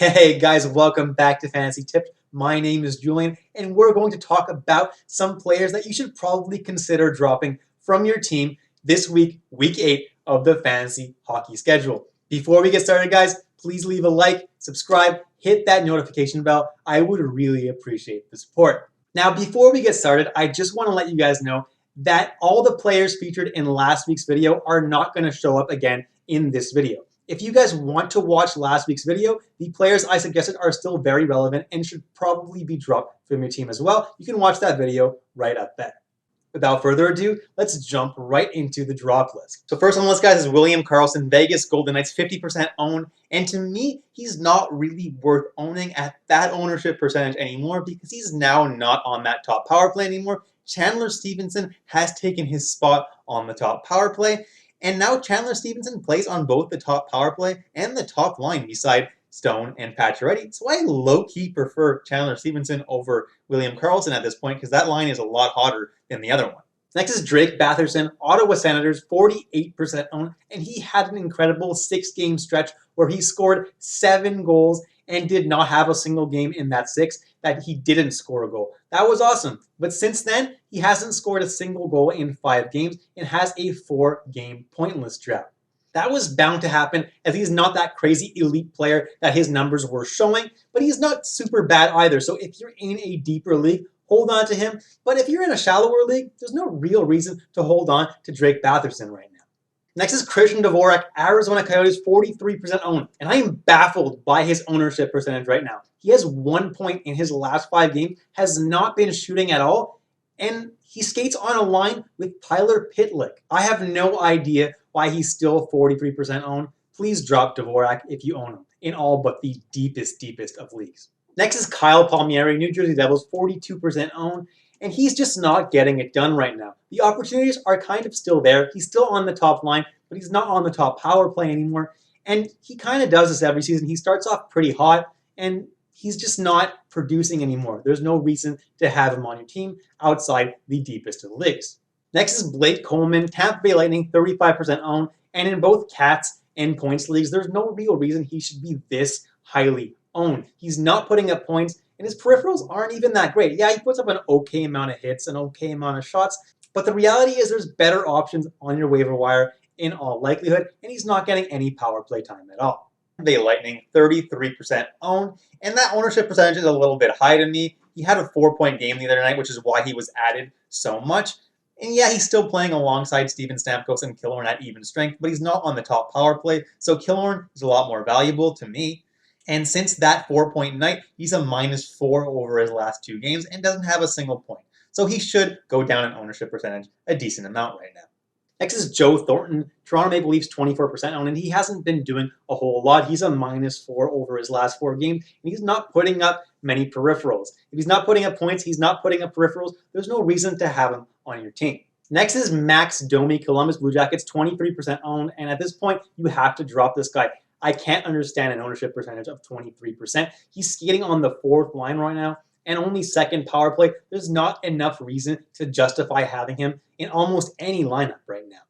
Hey guys, welcome back to Fantasy Tips. My name is Julian, and we're going to talk about some players that you should probably consider dropping from your team this week, week 8 of the fantasy hockey schedule. Before we get started, guys, please leave a like, subscribe, hit that notification bell. I would really appreciate the support. Now, before we get started, I just want to let you guys know that all the players featured in last week's video are not going to show up again in this video. If you guys want to watch last week's video, the players I suggested are still very relevant and should probably be dropped from your team as well. You can watch that video right up there. Without further ado, let's jump right into the drop list. So first on the list, guys, is William Karlsson, Vegas Golden Knights, 50% owned. And to me, he's not really worth owning at that ownership percentage anymore because he's now not on that top power play anymore. Chandler Stevenson has taken his spot on the top power play. And now Chandler Stevenson plays on both the top power play and the top line beside Stone and Pacioretty. So I low-key prefer Chandler Stevenson over William Karlsson at this point because that line is a lot hotter than the other one. Next is Drake Batherson, Ottawa Senators, 48% owned, and he had an incredible 6-game stretch where he scored 7 goals and did not have a single game in that 6 that he didn't score a goal. That was awesome. But since then, he hasn't scored a single goal in 5 games and has a 4-game pointless drought. That was bound to happen as he's not that crazy elite player that his numbers were showing, but he's not super bad either. So if you're in a deeper league, hold on to him. But if you're in a shallower league, there's no real reason to hold on to Drake Batherson right now. Next is Christian Dvorak, Arizona Coyotes, 43% owned. And I am baffled by his ownership percentage right now. He has 1 point in his last 5 games, has not been shooting at all, and he skates on a line with Tyler Pitlick. I have no idea why he's still 43% owned. Please drop Dvorak if you own him in all but the deepest of leagues. Next is Kyle Palmieri, New Jersey Devils, 42% owned. And he's just not getting it done right now. The opportunities are kind of still there. He's still on the top line, but he's not on the top power play anymore. And he kind of does this every season. He starts off pretty hot, and he's just not producing anymore. There's no reason to have him on your team outside the deepest of the leagues. Next is Blake Coleman, Tampa Bay Lightning, 35% owned. And in both Cats and points leagues, there's no real reason he should be this highly owned. He's not putting up points, and his peripherals aren't even that great. Yeah, he puts up an okay amount of hits, an okay amount of shots, but the reality is there's better options on your waiver wire in all likelihood, and he's not getting any power play time at all. Bay Lightning, 33% owned, and that ownership percentage is a little bit high to me. He had a 4-point game the other night, which is why he was added so much. And yeah, he's still playing alongside Steven Stamkos and Killorn at even strength, but he's not on the top power play, so Killorn is a lot more valuable to me. And since that 4-point night, he's a -4 over his last 2 games and doesn't have a single point. So he should go down in ownership percentage a decent amount right now. Next is Joe Thornton, Toronto Maple Leafs, 24% owned, and he hasn't been doing a whole lot. He's a -4 over his last 4 games, and he's not putting up many peripherals. If he's not putting up points, he's not putting up peripherals, there's no reason to have him on your team. Next is Max Domi, Columbus Blue Jackets, 23% owned, and at this point, you have to drop this guy. I can't understand an ownership percentage of 23%. He's skating on the 4th line right now and only 2nd power play. There's not enough reason to justify having him in almost any lineup right now.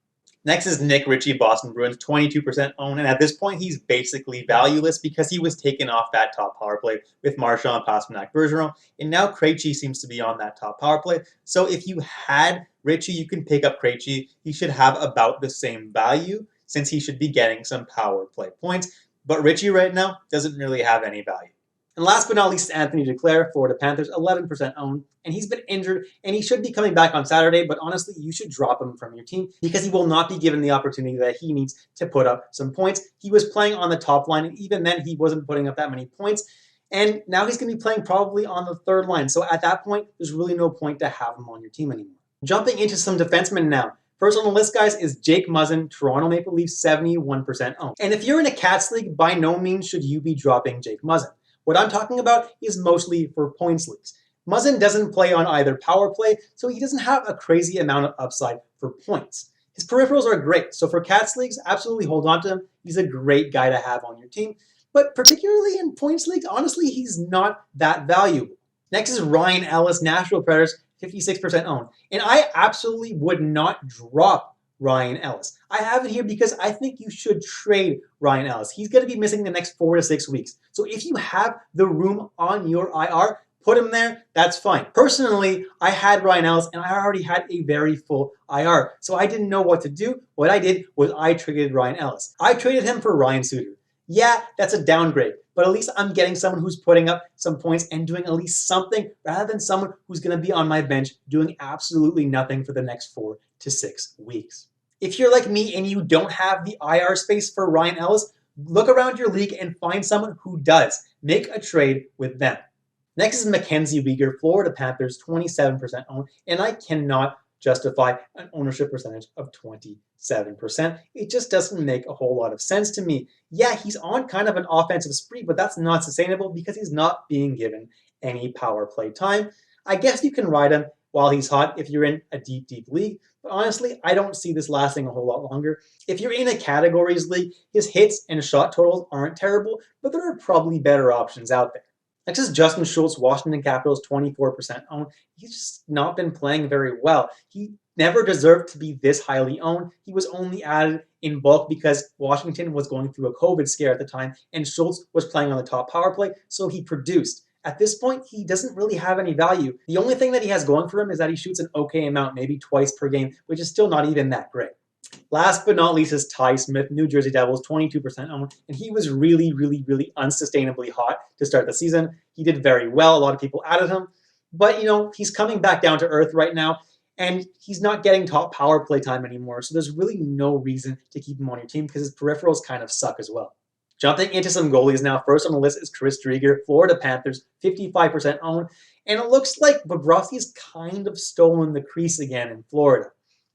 Next is Nick Ritchie, Boston Bruins, 22% owned, and at this point he's basically valueless because he was taken off that top power play with Marchand, Pastrnak, Bergeron, and now Krejci seems to be on that top power play. So if you had Ritchie, you can pick up Krejci. He should have about the same value, since he should be getting some power play points. But Ritchie right now doesn't really have any value. And last but not least, Anthony Duclair, Florida Panthers, 11% owned. And he's been injured, and he should be coming back on Saturday, but honestly, you should drop him from your team because he will not be given the opportunity that he needs to put up some points. He was playing on the top line, and even then, he wasn't putting up that many points. And now he's going to be playing probably on the 3rd line. So at that point, there's really no point to have him on your team anymore. Jumping into some defensemen now. First on the list, guys, is Jake Muzzin, Toronto Maple Leafs, 71% owned. And if you're in a Cats league, by no means should you be dropping Jake Muzzin. What I'm talking about is mostly for points leagues. Muzzin doesn't play on either power play, so he doesn't have a crazy amount of upside for points. His peripherals are great, so for Cats leagues, absolutely hold on to him. He's a great guy to have on your team. But particularly in points leagues, honestly, he's not that valuable. Next is Ryan Ellis, Nashville Predators, 56% owned. And I absolutely would not drop Ryan Ellis. I have it here because I think you should trade Ryan Ellis. He's going to be missing the next 4 to 6 weeks. So if you have the room on your IR, put him there, that's fine. Personally, I had Ryan Ellis and I already had a very full IR, so I didn't know what to do. What I did was I traded Ryan Ellis. I traded him for Ryan Suter. Yeah, that's a downgrade, but at least I'm getting someone who's putting up some points and doing at least something rather than someone who's going to be on my bench doing absolutely nothing for the next 4 to 6 weeks. If you're like me and you don't have the IR space for Ryan Ellis, look around your league and find someone who does. Make a trade with them. Next is Mackenzie Weegar, Florida Panthers, 27% owned, and I cannot justify an ownership percentage of 27%. It just doesn't make a whole lot of sense to me. Yeah, he's on kind of an offensive spree, but that's not sustainable because he's not being given any power play time. I guess you can ride him while he's hot if you're in a deep, deep league, but honestly, I don't see this lasting a whole lot longer. If you're in a categories league, his hits and shot totals aren't terrible, but there are probably better options out there. Next is Justin Schultz, Washington Capitals, 24% owned. He's just not been playing very well. He never deserved to be this highly owned. He was only added in bulk because Washington was going through a COVID scare at the time, and Schultz was playing on the top power play, so he produced. At this point, he doesn't really have any value. The only thing that he has going for him is that he shoots an okay amount, maybe twice per game, which is still not even that great. Last but not least is Ty Smith, New Jersey Devils, 22% owned, and he was really, really, really unsustainably hot to start the season. He did very well. A lot of people added him, but he's coming back down to earth right now, and he's not getting top power play time anymore, so there's really no reason to keep him on your team because his peripherals kind of suck as well. Jumping into some goalies now, first on the list is Chris Driedger, Florida Panthers, 55% owned, and it looks like Bobrovsky's kind of stolen the crease again in Florida.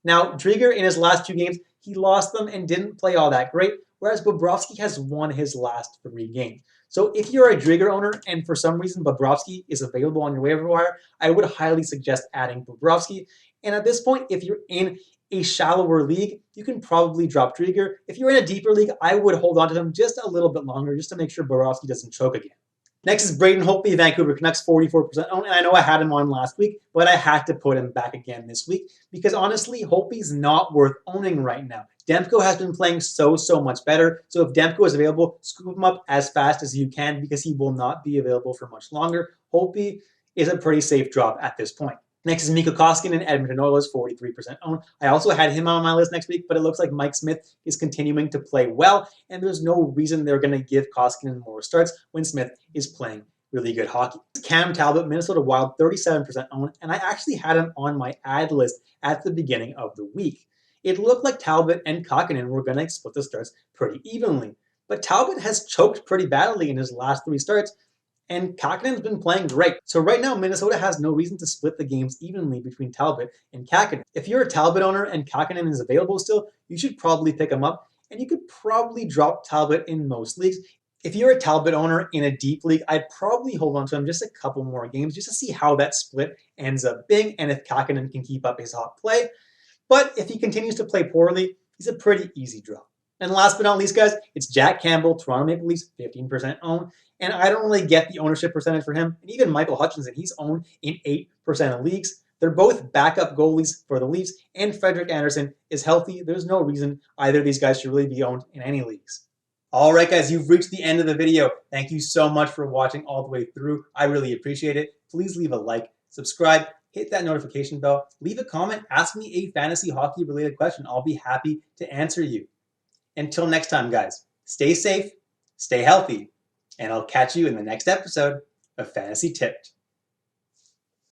Now, Driedger, in his last 2 games, he lost them and didn't play all that great, whereas Bobrovsky has won his last 3 games. So if you're a Driedger owner and for some reason Bobrovsky is available on your waiver wire, I would highly suggest adding Bobrovsky. And at this point, if you're in a shallower league, you can probably drop Driedger. If you're in a deeper league, I would hold on to him just a little bit longer just to make sure Bobrovsky doesn't choke again. Next is Braden Holtby, Vancouver Canucks, 44% owned, and I know I had him on last week, but I had to put him back again this week because honestly, Holtby's not worth owning right now. Demko has been playing so much better, so if Demko is available, scoop him up as fast as you can because he will not be available for much longer. Holtby is a pretty safe drop at this point. Next is Mikko Koskinen, Edmonton Oilers, 43% owned. I also had him on my list next week, but it looks like Mike Smith is continuing to play well, and there's no reason they're going to give Koskinen more starts when Smith is playing really good hockey. Cam Talbot, Minnesota Wild, 37% owned, and I actually had him on my ad list at the beginning of the week. It looked like Talbot and Koskinen were going to split the starts pretty evenly, but Talbot has choked pretty badly in his last 3 starts, and Kakinen's been playing great. So right now, Minnesota has no reason to split the games evenly between Talbot and Kakinen. If you're a Talbot owner and Kakinen is available still, you should probably pick him up, and you could probably drop Talbot in most leagues. If you're a Talbot owner in a deep league, I'd probably hold on to him just a couple more games just to see how that split ends up being and if Kakinen can keep up his hot play. But if he continues to play poorly, he's a pretty easy drop. And last but not least, guys, it's Jack Campbell, Toronto Maple Leafs, 15% owned. And I don't really get the ownership percentage for him. And even Michael Hutchinson, he's owned in 8% of leagues. They're both backup goalies for the Leafs, and Frederik Andersen is healthy. There's no reason either of these guys should really be owned in any leagues. All right, guys, you've reached the end of the video. Thank you so much for watching all the way through. I really appreciate it. Please leave a like, subscribe, hit that notification bell, leave a comment, ask me a fantasy hockey related question. I'll be happy to answer you. Until next time, guys, stay safe, stay healthy, and I'll catch you in the next episode of Fantasy Tipped.